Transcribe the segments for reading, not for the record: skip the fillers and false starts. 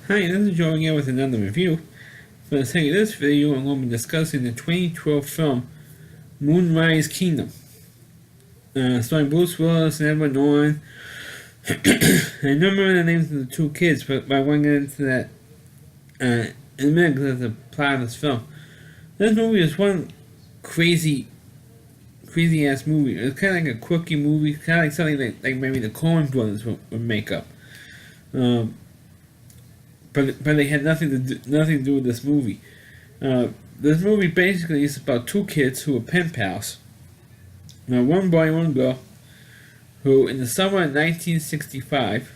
Hi, this is Joe again with another review. For the sake of this video, I'm going to be discussing the 2012 film Moonrise Kingdom, starring Bruce Willis and Edward Norton. I don't remember the names of the two kids, but I won't get into that in a minute because of the plot of this film. This movie is one crazy ass movie. It's kind of like a quirky movie, kind of like something like maybe the Coen brothers would make up. But they had nothing to do with this movie. This movie basically is about two kids who are pen pals. One boy and one girl, who in the summer of 1965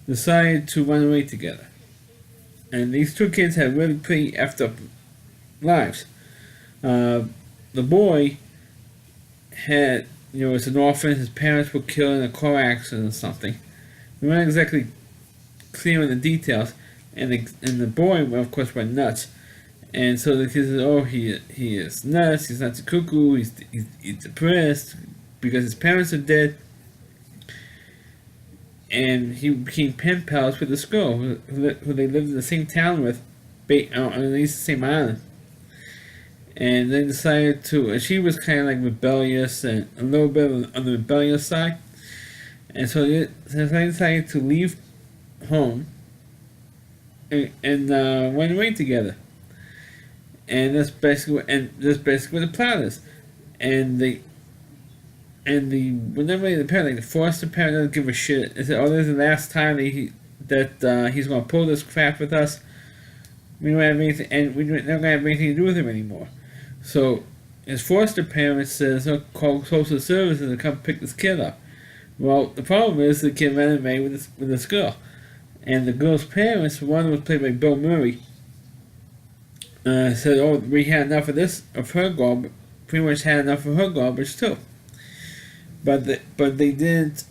decided to run away together. And these two kids had really pretty effed up lives. The boy had, was an orphan. His parents were killed in a car accident or something. We weren't exactly clear on the details. And the boy, well, of course, went nuts. And so the kids said, "Oh, he is nuts. He's not a cuckoo. He's depressed because his parents are dead." And he became pen pals with this girl who they lived in the same town with, on at least the same island. And they decided to. And she was kind of like rebellious and a little bit on the rebellious side. And so they decided to leave home and went away together, and that's basically what the plot is. Whenever the parent, like the foster parent, doesn't give a shit. They said, "Oh, this is the last time that he's gonna pull this crap with us. We don't have anything, and we're not gonna have anything to do with him anymore." So his foster parent says, "Oh, call social services to come pick this kid up." Well, the problem is the kid ran away with this girl. And the girl's parents, one was played by Bill Murray, said, "Oh, we had enough of her garbage. Pretty much had enough of her garbage too." But they didn't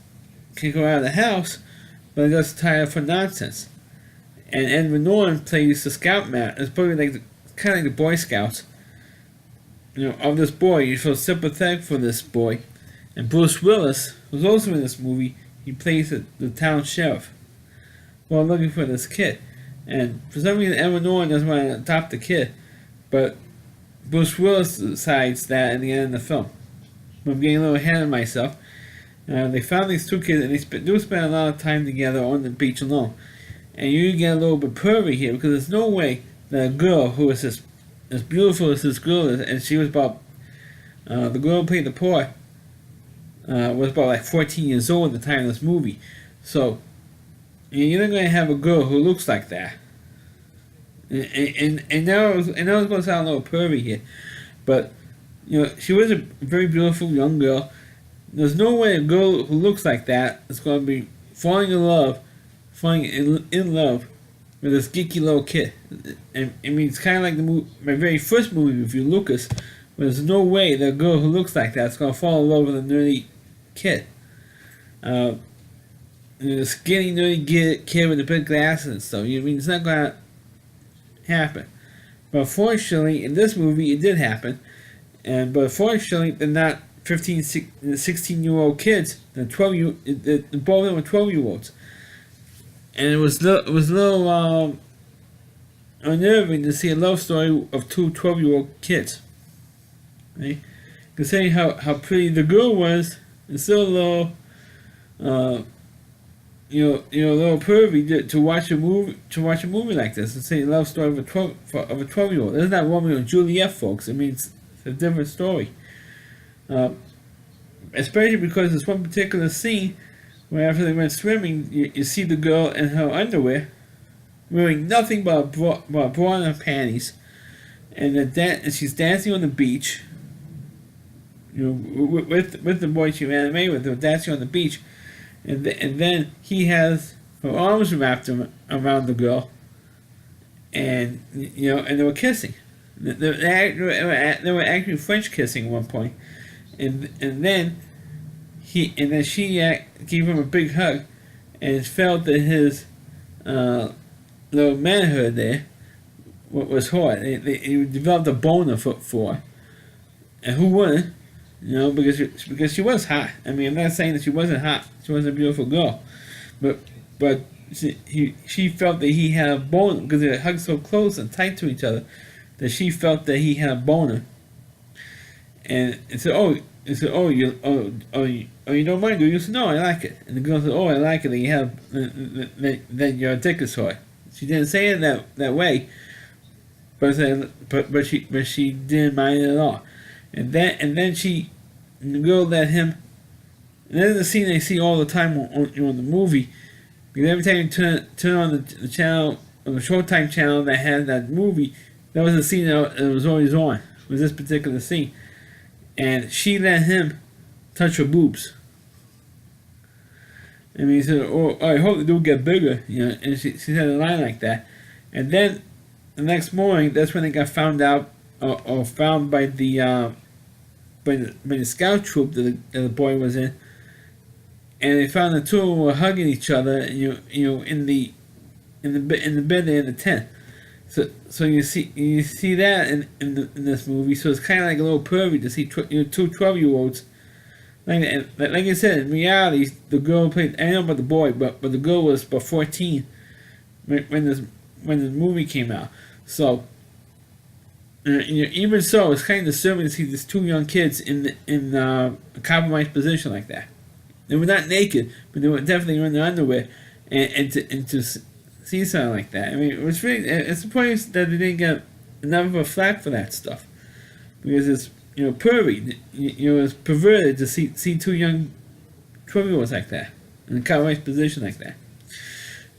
kick her out of the house, but they just tired of her nonsense. And Edward Norton plays the scout master. It's probably kind of like the Boy Scouts, of this boy. You feel sympathetic for this boy. And Bruce Willis, who's also in this movie, he plays the town sheriff. Well, looking for this kid, and for some reason Edward Norton doesn't want to adopt the kid, but Bruce Willis decides that in the end of the film. I'm getting a little ahead of myself. They found these two kids, and they do spend a lot of time together on the beach alone. And you get a little bit pervy here because there's no way that a girl who is as beautiful as this girl is, and she was about the girl who played the part was about like 14 years old at the time of this movie, so. You're not going to have a girl who looks like that. And now it's going to sound a little pervy here, but she was a very beautiful young girl. There's no way a girl who looks like that is going to be falling in love with this geeky little kid. And I mean, it's kind of like my very first movie review, Lucas. But there's no way that a girl who looks like that is going to fall in love with a nerdy kid. The skinny nerdy kid with the big glasses and stuff. It's not gonna happen. But fortunately, in this movie, it did happen. But fortunately, they're not 15, 16-year-old kids. They're both of them were 12-year-olds. And it was a little unnerving to see a love story of two 12-year-old kids. Right? Considering how pretty the girl was, it's still a little. A little pervy to watch a movie like this and say a love story of a 12-year-old. This is not Romeo and Juliet, folks. I mean, it's a different story. Especially because there's one particular scene where after they went swimming, you see the girl in her underwear, wearing nothing but a bra and her panties, and she's dancing on the beach. With the boy she ran away with, they were dancing on the beach. And then he has her arms wrapped around the girl, and and they were kissing. They were actually French kissing at one point, and then she gave him a big hug, and felt that his little manhood there was hot. He developed a boner for her, and who wouldn't? Because she was hot. I mean, I'm not saying that she wasn't hot. She was a beautiful girl, but she felt that he had a boner because they hugged so close and tight to each other that she felt that he had a boner. And it said, you don't mind, do you? Said, no, I like it. And the girl said, oh, I like it. That you have, then your dick is hard. She didn't say it that way, but she didn't mind it at all. And then the girl let him. And then the scene they see all the time on the movie, because every time you turn on the channel, on the Showtime channel that had that movie, that was the scene that was always on. Was this particular scene, and she let him touch her boobs. And he said, "Oh, I hope they do get bigger," And she said a line like that, and then the next morning, that's when they got found out, or found by the scout troop that the boy was in, and they found the two of them were hugging each other, in the bed there in the tent. So you see that in this movie. So it's kind of like a little pervy to see two 12-year-olds. Like I said, in reality, the girl played. I don't know about the boy, but the girl was about 14 when this movie came out. So even so, it's kind of disturbing to see these two young kids in a compromised position like that. They were not naked, but they were definitely in their underwear, and to see something like that. I mean, it's surprising that they didn't get enough of a flack for that stuff, because it's pervy, it's perverted to see two young 12-year-olds like that in a compromised position like that.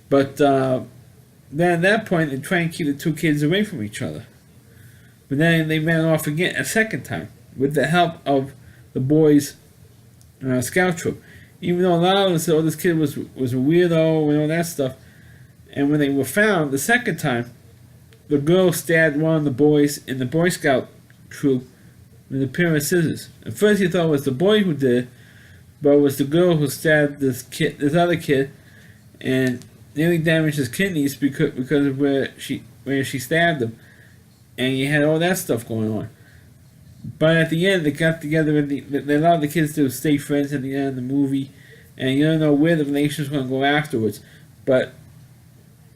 But then at that point, they try and keep the two kids away from each other. But then they ran off again a second time with the help of the boys' scout troop. Even though a lot of them said, "Oh, this kid was a weirdo" and all that stuff. And when they were found the second time, the girl stabbed one of the boys in the Boy Scout troop with a pair of scissors. At first, you thought it was the boy who did it, but it was the girl who stabbed this other kid, and nearly damaged his kidneys because of where she stabbed him. And you had all that stuff going on. But at the end, they got together and they allowed the kids to stay friends at the end of the movie. And you don't know where the relationship's going to go afterwards. But,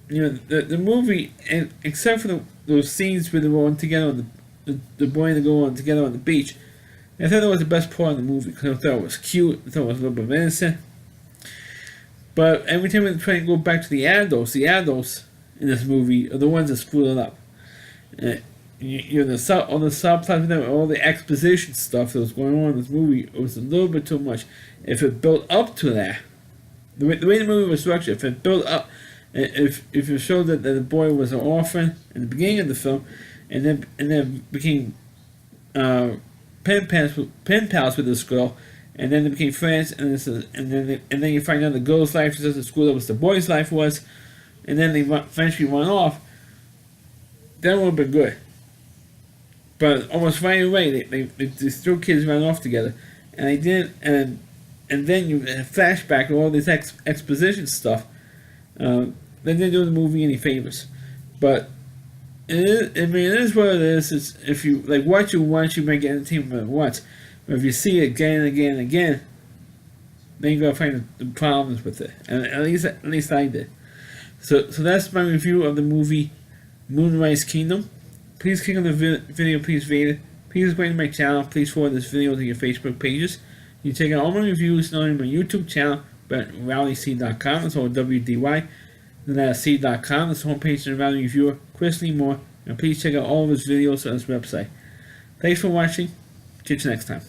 the movie, and except for those scenes where they were on together on the boy and the girl on together on the beach, I thought that was the best part of the movie because I thought it was cute. I thought it was a little bit innocent. But every time we try and go back to the adults in this movie are the ones that screw it up. All the subplots, all the exposition stuff that was going on in this movie, it was a little bit too much. If it built up to that, the way the movie was structured, if it built up, if it showed that the boy was an orphan in the beginning of the film, and then became pen pals with this girl, and then they became friends, and then you find out the girl's life is just as school that was the boy's life was, and then they eventually run off. That would have been good. But almost right away, these two kids ran off together, and they didn't. And then you have flashback and all this exposition stuff. They didn't do the movie any favors. But it is what it is. It's, if you like watch it once, you might get entertainment once. But if you see it again and again and again, then you're gonna find the problems with it. And at least I did. So that's my review of the movie Moonrise Kingdom. Please click on the video, please rate it. Please subscribe to my channel. Please forward this video to your Facebook pages. You can check out all my reviews not only on my YouTube channel, but at rowdyc.com. That's all WDY. Then C.com. That's the homepage of the Rowdy Reviewer, Chris Lee Moore. And please check out all of his videos on this website. Thanks for watching. Catch you next time.